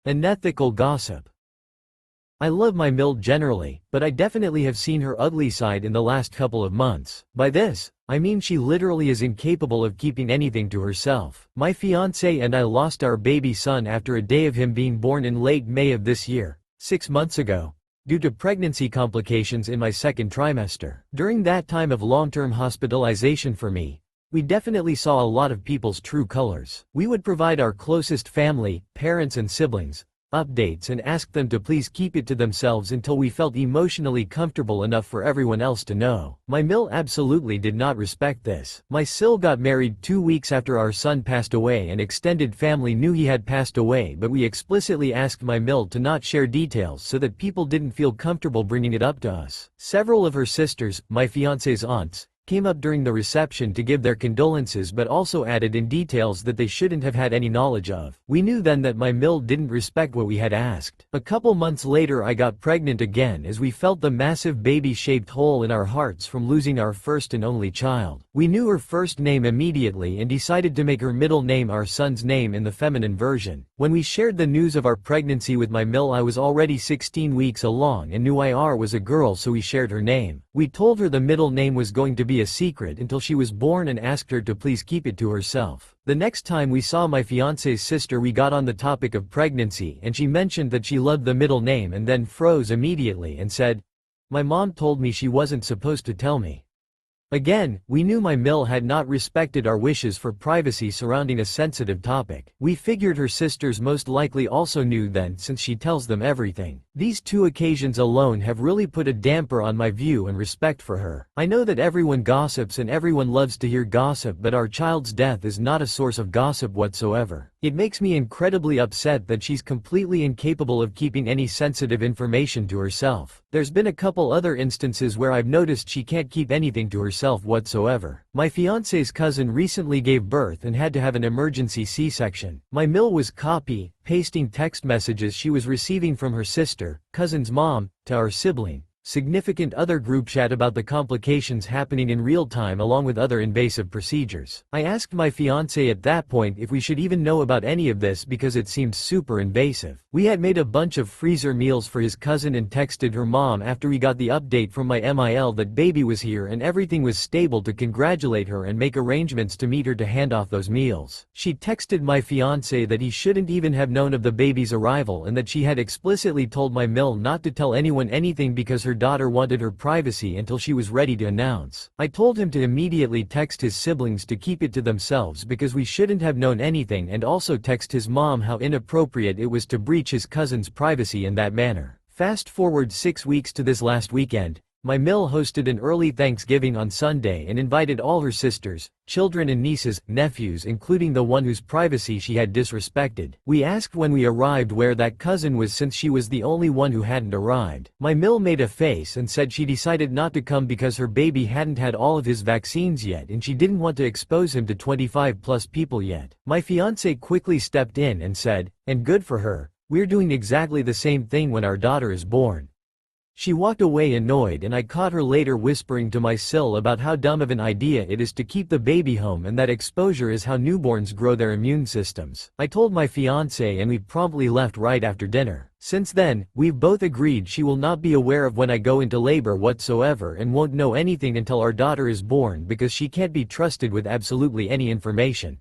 Unethical gossip. I love my Mild generally, but I definitely have seen her ugly side in the last couple of months. By this, I mean she literally is incapable of keeping anything to herself. My fiancé and I lost our baby son after a day of him being born in late May of this year, 6 months ago, due to pregnancy complications in my second trimester. During that time of long-term hospitalization for me, we definitely saw a lot of people's true colors. We would provide our closest family, parents and siblings, updates and ask them to please keep it to themselves until we felt emotionally comfortable enough for everyone else to know. My Mill absolutely did not respect this. My Sil got married 2 weeks after our son passed away and extended family knew he had passed away, but we explicitly asked my Mill to not share details so that people didn't feel comfortable bringing it up to us. Several of her sisters, my fiancé's aunts, came up during the reception to give their condolences but also added in details that they shouldn't have had any knowledge of. We knew then that my Mill didn't respect what we had asked. A couple months later I got pregnant again as we felt the massive baby-shaped hole in our hearts from losing our first and only child. We knew her first name immediately and decided to make her middle name our son's name in the feminine version. When we shared the news of our pregnancy with my Mill, I was already 16 weeks along and knew IR was a girl, so we shared her name. We told her the middle name was going to be a secret until she was born and asked her to please keep it to herself. The next time we saw my fiancé's sister we got on the topic of pregnancy and she mentioned that she loved the middle name and then froze immediately and said, "My mom told me she wasn't supposed to tell me." Again, we knew my Mill had not respected our wishes for privacy surrounding a sensitive topic. We figured her sisters most likely also knew then since she tells them everything. These 2 occasions alone have really put a damper on my view and respect for her. I know that everyone gossips and everyone loves to hear gossip, but our child's death is not a source of gossip whatsoever. It makes me incredibly upset that she's completely incapable of keeping any sensitive information to herself. There's been a couple other instances where I've noticed she can't keep anything to herself whatsoever. My fiancé's cousin recently gave birth and had to have an emergency C-section. My Mill was pasting text messages she was receiving from her sister, cousin's mom, to our sibling, significant other group chat about the complications happening in real time along with other invasive procedures. I asked my fiancé at that point if we should even know about any of this because it seemed super invasive. We had made a bunch of freezer meals for his cousin and texted her mom after we got the update from my MIL that baby was here and everything was stable to congratulate her and make arrangements to meet her to hand off those meals. She texted my fiancé that he shouldn't even have known of the baby's arrival and that she had explicitly told my Mill not to tell anyone anything because her daughter wanted her privacy until she was ready to announce. I told him to immediately text his siblings to keep it to themselves because we shouldn't have known anything, and also text his mom how inappropriate it was to breach his cousin's privacy in that manner. Fast forward 6 weeks to this last weekend. My Mill hosted an early Thanksgiving on Sunday and invited all her sisters, children and nieces, nephews, including the one whose privacy she had disrespected. We asked when we arrived where that cousin was since she was the only one who hadn't arrived. My Mill made a face and said she decided not to come because her baby hadn't had all of his vaccines yet and she didn't want to expose him to 25+ people yet. My fiancé quickly stepped in and said, "And good for her, we're doing exactly the same thing when our daughter is born." She walked away annoyed and I caught her later whispering to my Sil about how dumb of an idea it is to keep the baby home and that exposure is how newborns grow their immune systems. I told my fiancé and we promptly left right after dinner. Since then, we've both agreed she will not be aware of when I go into labor whatsoever and won't know anything until our daughter is born because she can't be trusted with absolutely any information.